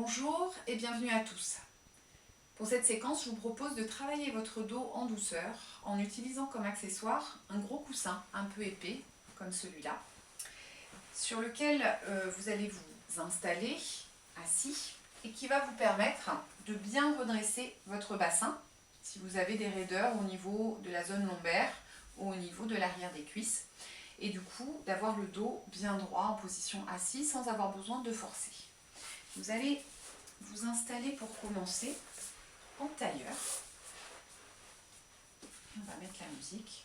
Bonjour et bienvenue à tous. Pour cette séquence, je vous propose de travailler votre dos en douceur en utilisant comme accessoire un gros coussin un peu épais, comme celui-là, sur lequel vous allez vous installer assis et qui va vous permettre de bien redresser votre bassin si vous avez des raideurs au niveau de la zone lombaire ou au niveau de l'arrière des cuisses, et du coup d'avoir le dos bien droit en position assise sans avoir besoin de forcer. Vous allez vous installer pour commencer en tailleur. On va mettre la musique.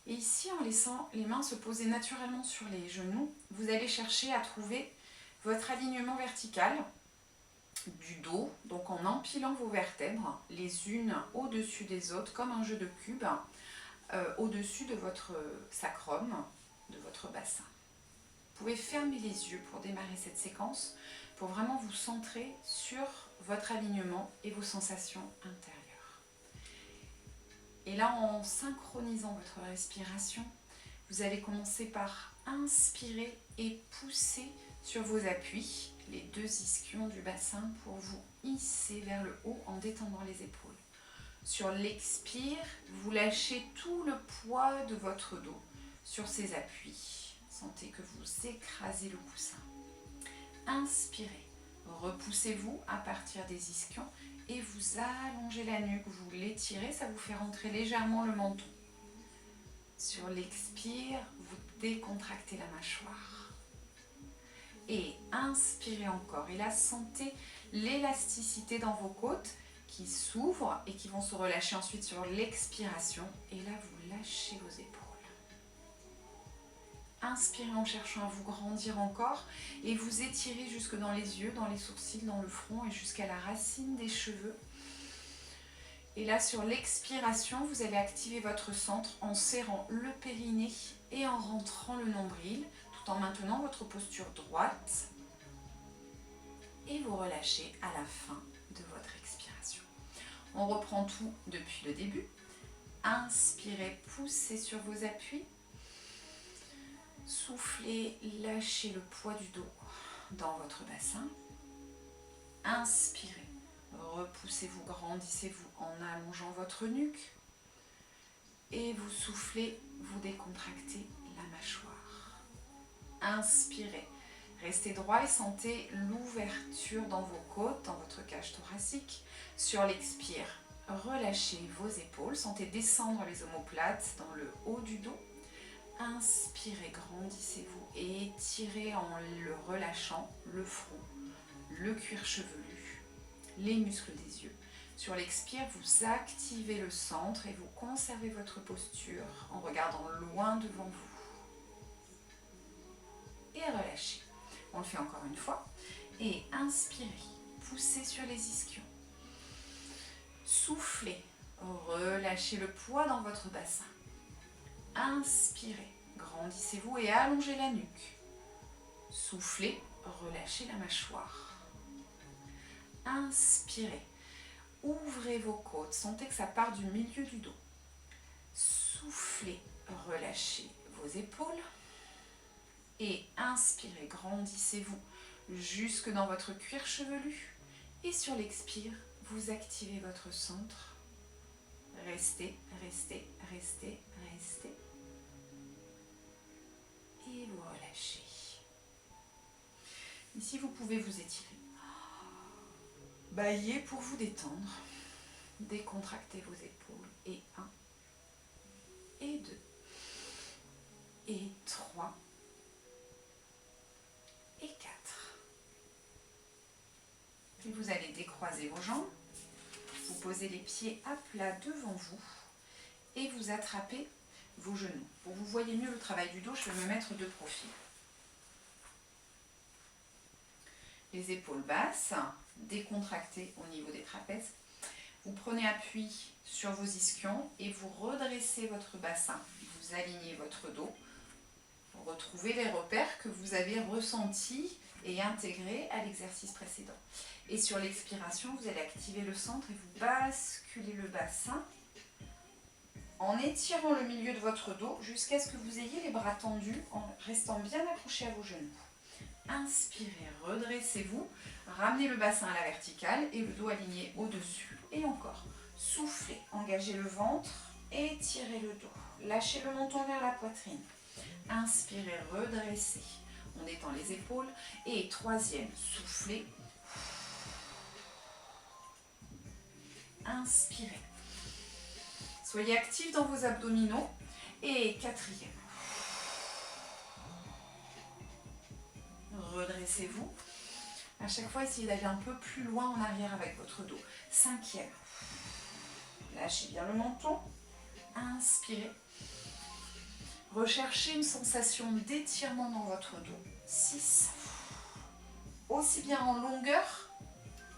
Et ici, en laissant les mains se poser naturellement sur les genoux, vous allez chercher à trouver votre alignement vertical du dos, donc en empilant vos vertèbres les unes au-dessus des autres, comme un jeu de cubes, au-dessus de votre sacrum, de votre bassin. Vous pouvez fermer les yeux pour démarrer cette séquence, pour vraiment vous centrer sur votre alignement et vos sensations intérieures. Et là, en synchronisant votre respiration, vous allez commencer par inspirer et pousser sur vos appuis, les deux ischions du bassin, pour vous hisser vers le haut en détendant les épaules. Sur l'expire, vous lâchez tout le poids de votre dos sur ces appuis. Sentez que vous écrasez le coussin. Inspirez, repoussez-vous à partir des ischions et vous allongez la nuque, vous l'étirez, ça vous fait rentrer légèrement le menton. Sur l'expire, vous décontractez la mâchoire. Et inspirez encore. Et là, sentez l'élasticité dans vos côtes qui s'ouvrent et qui vont se relâcher ensuite sur l'expiration. Et là, vous lâchez vos épaules. Inspirez en cherchant à vous grandir encore et vous étirez jusque dans les yeux, dans les sourcils, dans le front et jusqu'à la racine des cheveux. Et là, sur l'expiration, vous allez activer votre centre en serrant le périnée et en rentrant le nombril, tout en maintenant votre posture droite. Et vous relâchez à la fin de votre expiration. On reprend tout depuis le début. Inspirez, poussez sur vos appuis. Soufflez, lâchez le poids du dos dans votre bassin. Inspirez, repoussez-vous, grandissez-vous en allongeant votre nuque. Et vous soufflez, vous décontractez la mâchoire. Inspirez, restez droit et sentez l'ouverture dans vos côtes, dans votre cage thoracique. Sur l'expire, relâchez vos épaules, sentez descendre les omoplates dans le haut du dos. Inspirez, grandissez-vous et étirez en le relâchant le front, le cuir chevelu, les muscles des yeux. Sur l'expire, vous activez le centre et vous conservez votre posture en regardant loin devant vous. Et relâchez. On le fait encore une fois. Et inspirez, poussez sur les ischions. Soufflez, relâchez le poids dans votre bassin. Inspirez, grandissez-vous et allongez la nuque. Soufflez, relâchez la mâchoire. Inspirez, ouvrez vos côtes, sentez que ça part du milieu du dos. Soufflez, relâchez vos épaules. Et inspirez, grandissez-vous jusque dans votre cuir chevelu. Et sur l'expire, vous activez votre centre. Restez, restez, restez, restez. Et vous relâchez. Ici, vous pouvez vous étirer. Baillez pour vous détendre. Décontractez vos épaules. Et 1, et 2, et 3, et 4. Puis vous allez décroiser vos jambes. Vous posez les pieds à plat devant vous et vous attrapez vos genoux. Pour que vous voyez mieux le travail du dos, je vais me mettre de profil. Les épaules basses, décontractées au niveau des trapèzes. Vous prenez appui sur vos ischions et vous redressez votre bassin. Vous alignez votre dos. Vous retrouvez les repères que vous avez ressentis et intégrés à l'exercice précédent. Et sur l'expiration, vous allez activer le centre et vous basculez le bassin en étirant le milieu de votre dos jusqu'à ce que vous ayez les bras tendus en restant bien accrochés à vos genoux. Inspirez, redressez-vous, ramenez le bassin à la verticale et le dos aligné au-dessus. Et encore, soufflez, engagez le ventre, étirez le dos, lâchez le menton vers la poitrine. Inspirez, redressez, on détend les épaules. Et troisième, soufflez. Inspirez. Soyez actifs dans vos abdominaux. Et quatrième. Redressez-vous. À chaque fois, essayez d'aller un peu plus loin en arrière avec votre dos. Cinquième. Lâchez bien le menton. Inspirez. Recherchez une sensation d'étirement dans votre dos. 6. Aussi bien en longueur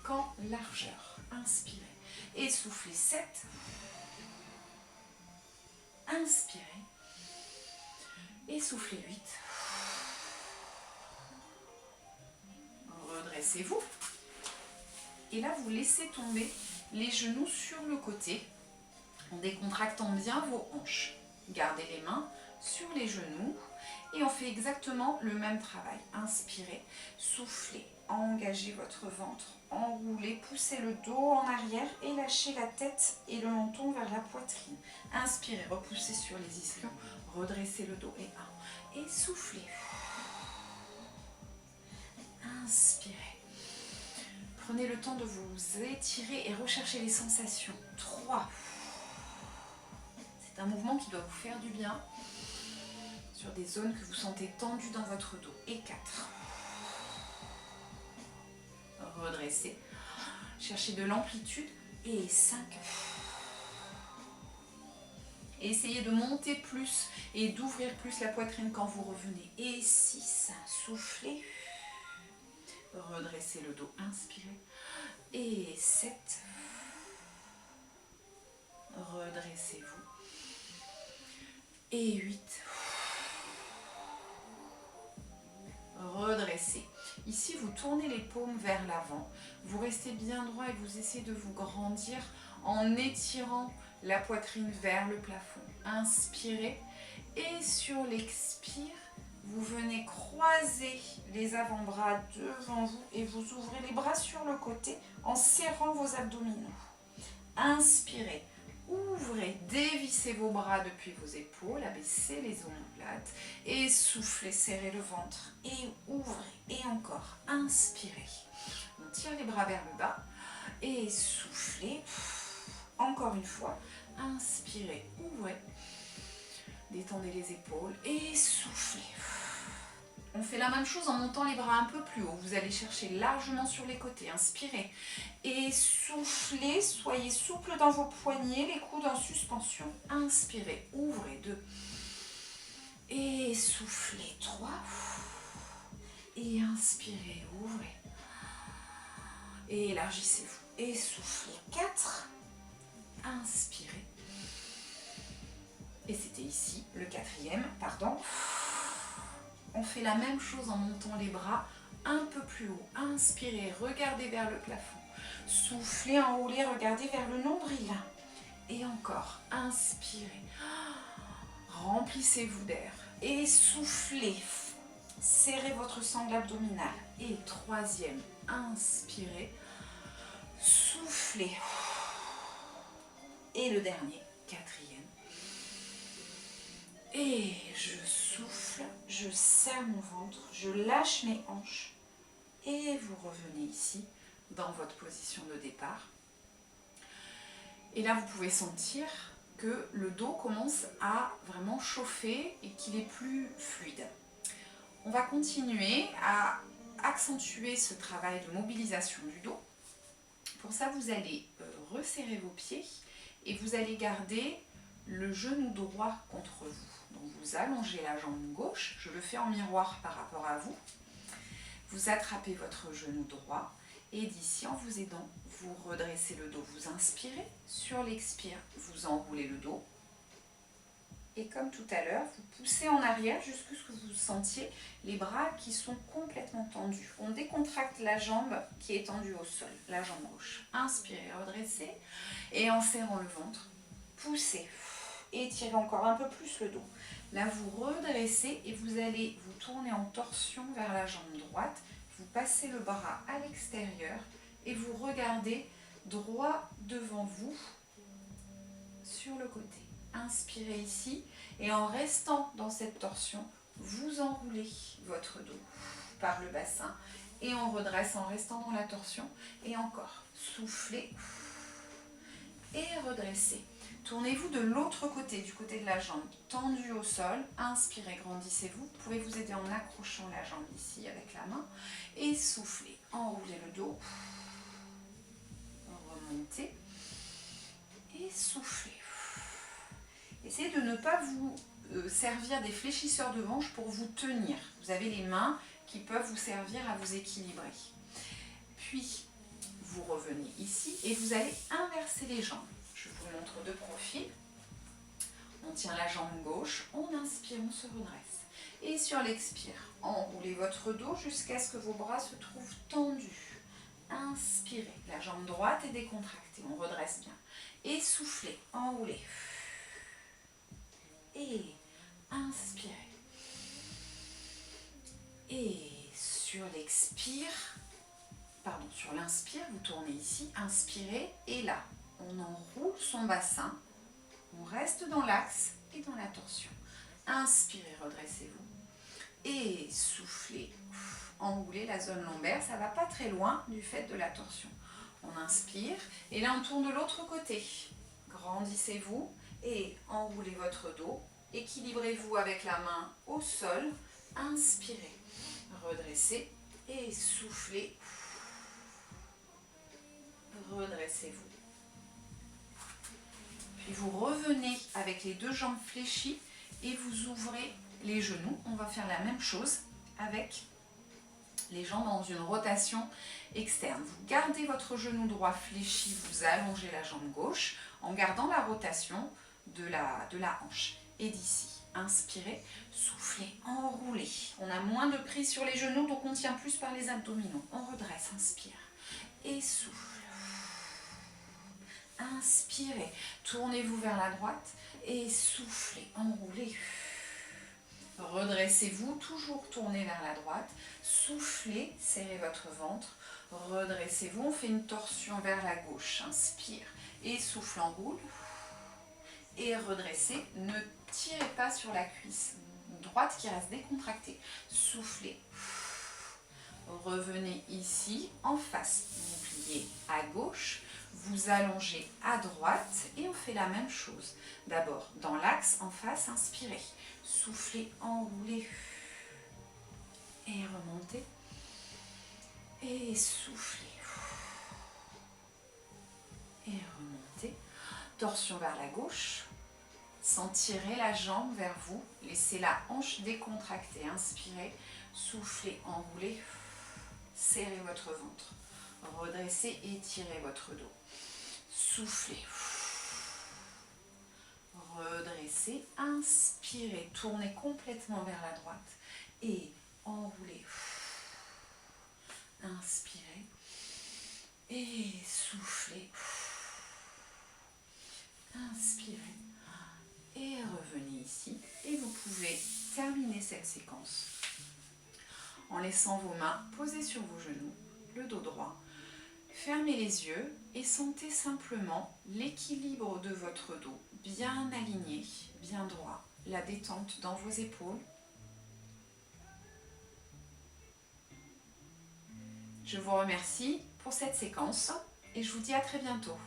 qu'en largeur. Inspirez. Et soufflez. 7. Inspirez. Et soufflez. 8. Redressez-vous. Et là, vous laissez tomber les genoux sur le côté en décontractant bien vos hanches. Gardez les mains sur les genoux et on fait exactement le même travail. Inspirez, soufflez, engagez votre ventre, enroulez, poussez le dos en arrière et lâchez la tête et le menton vers la poitrine. Inspirez, repoussez sur les ischions, redressez le dos et 1. Et soufflez. Inspirez. Prenez le temps de vous étirer et rechercher les sensations. 3. C'est un mouvement qui doit vous faire du bien sur des zones que vous sentez tendues dans votre dos. Et 4. Redressez. Cherchez de l'amplitude. Et 5. Essayez de monter plus et d'ouvrir plus la poitrine quand vous revenez. Et 6. Soufflez. Redressez le dos, inspirez. Et 7. Redressez-vous. Et 8. Redressez. Ici, vous tournez les paumes vers l'avant. Vous restez bien droit et vous essayez de vous grandir en étirant la poitrine vers le plafond. Inspirez. Et sur l'expire, vous venez croiser les avant-bras devant vous et vous ouvrez les bras sur le côté en serrant vos abdominaux. Inspirez, ouvrez, dévissez vos bras depuis vos épaules, abaissez les omoplates et soufflez, serrez le ventre et ouvrez. Et encore, inspirez. On tire les bras vers le bas et soufflez. Encore une fois, inspirez, ouvrez. Détendez les épaules et soufflez. On fait la même chose en montant les bras un peu plus haut. Vous allez chercher largement sur les côtés. Inspirez et soufflez. Soyez souple dans vos poignets, les coudes en suspension. Inspirez, ouvrez. 2. Et soufflez. 3. Et inspirez, ouvrez. Et élargissez-vous. Et soufflez. 4. Inspirez. Et c'était ici, le 4e, pardon. On fait la même chose en montant les bras un peu plus haut. Inspirez, regardez vers le plafond. Soufflez, enroulez, regardez vers le nombril. Et encore, inspirez. Remplissez-vous d'air. Et soufflez. Serrez votre sangle abdominale. Et 3e, inspirez. Soufflez. Et le dernier, 4e. Et je souffle, je serre mon ventre, je lâche mes hanches et vous revenez ici dans votre position de départ. Et là, vous pouvez sentir que le dos commence à vraiment chauffer et qu'il est plus fluide. On va continuer à accentuer ce travail de mobilisation du dos. Pour ça, vous allez resserrer vos pieds et vous allez garder le genou droit contre vous. Donc vous allongez la jambe gauche, je le fais en miroir par rapport à vous. Vous attrapez votre genou droit et d'ici, en vous aidant, vous redressez le dos. Vous inspirez, sur l'expire, vous enroulez le dos. Et comme tout à l'heure, vous poussez en arrière jusqu'à ce que vous sentiez les bras qui sont complètement tendus. On décontracte la jambe qui est tendue au sol, la jambe gauche. Inspirez, redressez et en serrant le ventre, poussez. et étirez encore un peu plus le dos. Là, vous redressez et vous allez vous tourner en torsion vers la jambe droite. Vous passez le bras à l'extérieur et vous regardez droit devant vous sur le côté. Inspirez ici et en restant dans cette torsion, vous enroulez votre dos par le bassin et on redresse en restant dans la torsion et encore. Soufflez et redressez. Tournez-vous de l'autre côté, du côté de la jambe, tendue au sol. Inspirez, grandissez-vous. Vous pouvez vous aider en accrochant la jambe ici avec la main. Et soufflez, enroulez le dos. Remontez. Et soufflez. Essayez de ne pas vous servir des fléchisseurs de hanches pour vous tenir. Vous avez les mains qui peuvent vous servir à vous équilibrer. Puis, vous revenez ici et vous allez inverser les jambes. Je vous montre de profil. On tient la jambe gauche, on inspire, on se redresse. Et sur l'expire, enroulez votre dos jusqu'à ce que vos bras se trouvent tendus. Inspirez, la jambe droite est décontractée, on redresse bien. Et soufflez, enroulez. Et inspirez. Et sur l'expire, sur l'inspire, vous tournez ici, inspirez, et là, on enroule son bassin, on reste dans l'axe et dans la torsion. Inspirez, redressez-vous, et soufflez, enroulez la zone lombaire, ça ne va pas très loin du fait de la torsion. On inspire, et là on tourne de l'autre côté. Grandissez-vous, et enroulez votre dos, équilibrez-vous avec la main au sol, inspirez, redressez, et soufflez. Redressez-vous. Puis vous revenez avec les deux jambes fléchies et vous ouvrez les genoux. On va faire la même chose avec les jambes dans une rotation externe. Vous gardez votre genou droit fléchi, vous allongez la jambe gauche en gardant la rotation de la hanche. Et d'ici, inspirez, soufflez, enroulez. On a moins de prise sur les genoux, donc on tient plus par les abdominaux. On redresse, inspire et souffle. Inspirez, tournez-vous vers la droite et soufflez, enroulez. Redressez-vous, toujours tournez vers la droite, soufflez, serrez votre ventre, redressez-vous, on fait une torsion vers la gauche, inspire et souffle, enroule. Et redressez, ne tirez pas sur la cuisse droite qui reste décontractée, soufflez. Revenez ici, en face, vous pliez à gauche, vous allongez à droite et on fait la même chose. D'abord, dans l'axe, en face, inspirez, soufflez, enroulez et remontez et soufflez et remontez. Torsion vers la gauche, sans tirer la jambe vers vous, laissez la hanche décontractée, inspirez, soufflez, enroulez, serrez votre ventre, redressez et étirez votre dos. Soufflez, redressez, inspirez, tournez complètement vers la droite et enroulez. Inspirez et soufflez. Inspirez et revenez ici. Et vous pouvez terminer cette séquence en laissant vos mains posées sur vos genoux, le dos droit. Fermez les yeux et sentez simplement l'équilibre de votre dos bien aligné, bien droit, la détente dans vos épaules. Je vous remercie pour cette séquence et je vous dis à très bientôt.